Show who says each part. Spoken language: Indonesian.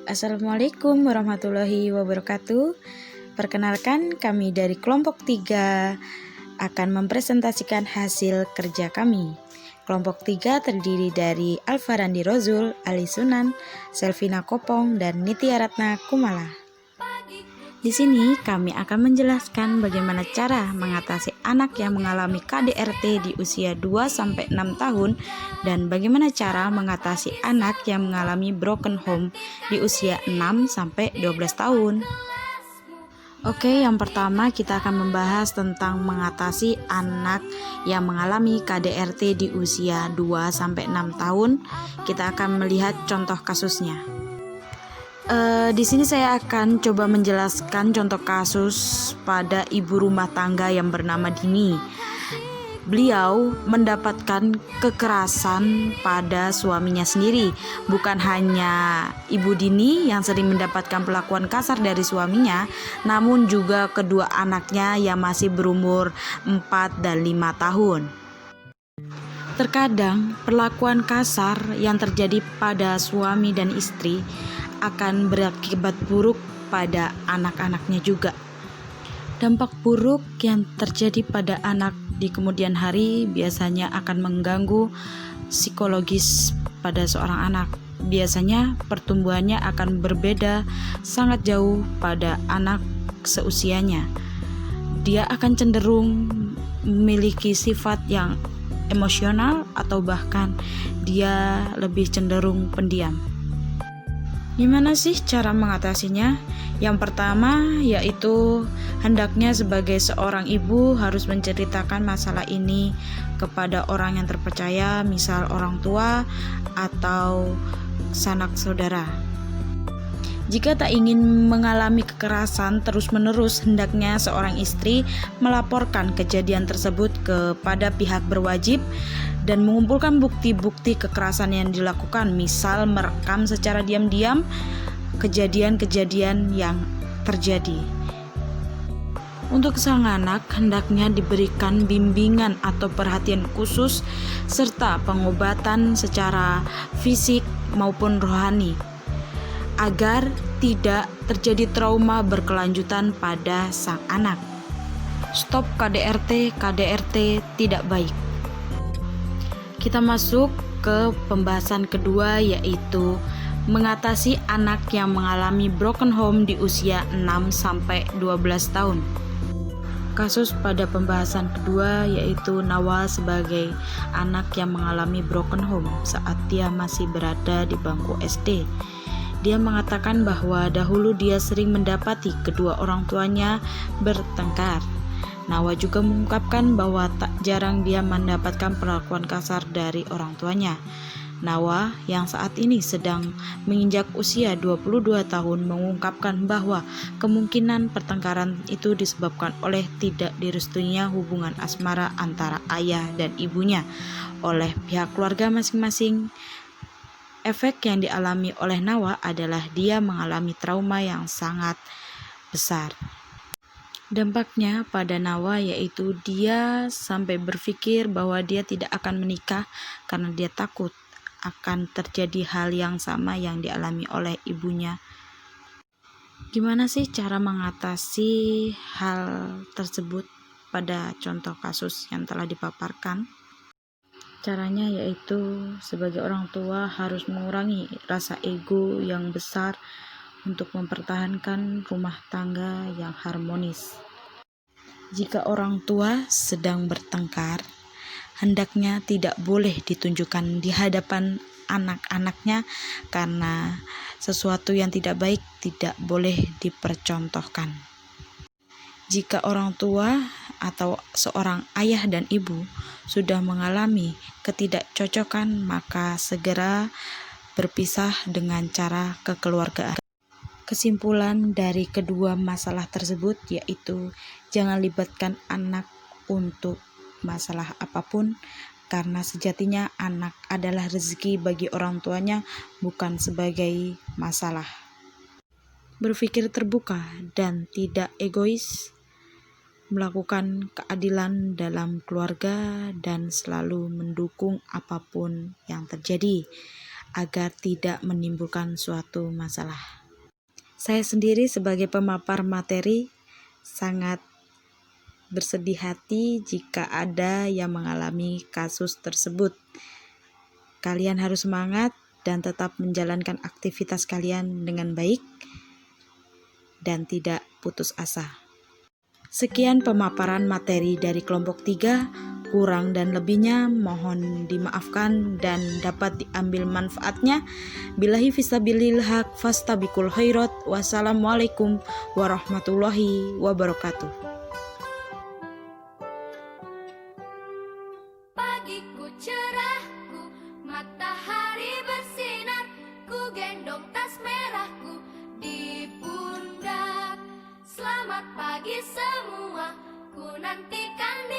Speaker 1: Assalamualaikum warahmatullahi wabarakatuh. Perkenalkan, kami dari kelompok 3 akan mempresentasikan hasil kerja kami. Kelompok 3 terdiri dari Alfarandi Rozul, Ali Sunan, Selvina Kopong, dan Nitya Ratna Kumala. Di sini kami akan menjelaskan bagaimana cara mengatasi anak yang mengalami KDRT di usia 2-6 tahun dan bagaimana cara mengatasi anak yang mengalami broken home di usia 6-12 tahun. Oke, yang pertama kita akan membahas tentang mengatasi anak yang mengalami KDRT di usia 2-6 tahun. Kita akan melihat contoh kasusnya. Di sini saya akan coba menjelaskan contoh kasus pada ibu rumah tangga yang bernama Dini. Beliau mendapatkan kekerasan pada suaminya sendiri. Bukan hanya ibu Dini yang sering mendapatkan perlakuan kasar dari suaminya, namun juga kedua anaknya yang masih berumur 4 dan 5 tahun. Terkadang perlakuan kasar yang terjadi pada suami dan istri akan berakibat buruk pada anak-anaknya juga. Dampak buruk yang terjadi pada anak di kemudian hari biasanya akan mengganggu psikologis pada seorang anak. Biasanya pertumbuhannya akan berbeda sangat jauh pada anak seusianya. Dia akan cenderung memiliki sifat yang emosional atau bahkan dia lebih cenderung pendiam. Gimana sih cara mengatasinya? Yang pertama yaitu hendaknya sebagai seorang ibu harus menceritakan masalah ini kepada orang yang terpercaya, misal orang tua atau sanak saudara. Jika tak ingin mengalami kekerasan terus-menerus, hendaknya seorang istri melaporkan kejadian tersebut kepada pihak berwajib dan mengumpulkan bukti-bukti kekerasan yang dilakukan, misal merekam secara diam-diam kejadian-kejadian yang terjadi. Untuk sang anak, hendaknya diberikan bimbingan atau perhatian khusus serta pengobatan secara fisik maupun rohani, agar tidak terjadi trauma berkelanjutan pada sang anak. Stop KDRT tidak baik. Kita masuk ke pembahasan kedua, yaitu mengatasi anak yang mengalami broken home di usia 6-12 tahun. Kasus pada pembahasan kedua yaitu Nawal sebagai anak yang mengalami broken home saat dia masih berada di bangku SD. Dia mengatakan bahwa dahulu dia sering mendapati kedua orang tuanya bertengkar. Nawa juga mengungkapkan bahwa tak jarang dia mendapatkan perlakuan kasar dari orang tuanya. Nawa yang saat ini sedang menginjak usia 22 tahun mengungkapkan bahwa kemungkinan pertengkaran itu disebabkan oleh tidak direstuinya hubungan asmara antara ayah dan ibunya oleh pihak keluarga masing-masing. Efek yang dialami oleh Nawa adalah dia mengalami trauma yang sangat besar. Dampaknya pada Nawa yaitu dia sampai berpikir bahwa dia tidak akan menikah karena dia takut akan terjadi hal yang sama yang dialami oleh ibunya. Gimana sih cara mengatasi hal tersebut pada contoh kasus yang telah dipaparkan? Caranya yaitu sebagai orang tua harus mengurangi rasa ego yang besar untuk mempertahankan rumah tangga yang harmonis. Jika orang tua sedang bertengkar, hendaknya tidak boleh ditunjukkan di hadapan anak-anaknya karena sesuatu yang tidak baik tidak boleh dipercontohkan. Jika orang tua atau seorang ayah dan ibu sudah mengalami ketidakcocokan, maka segera berpisah dengan cara kekeluargaan. Kesimpulan dari kedua masalah tersebut yaitu jangan libatkan anak untuk masalah apapun, karena sejatinya anak adalah rezeki bagi orang tuanya, bukan sebagai masalah. Berpikir terbuka dan tidak egois, melakukan keadilan dalam keluarga dan selalu mendukung apapun yang terjadi agar tidak menimbulkan suatu masalah. Saya sendiri sebagai pemapar materi sangat bersedih hati jika ada yang mengalami kasus tersebut. Kalian harus semangat dan tetap menjalankan aktivitas kalian dengan baik dan tidak putus asa. Sekian pemaparan materi dari kelompok 3, kurang dan lebihnya mohon dimaafkan dan dapat diambil manfaatnya. Billahi fisabilil haq fastabiqul khairat. Wassalamualaikum warahmatullahi wabarakatuh.
Speaker 2: Pagiku cerahku, matahari bersinar, ku gendong tas merahku di pundak. Selamat pagi semua, ku nantikan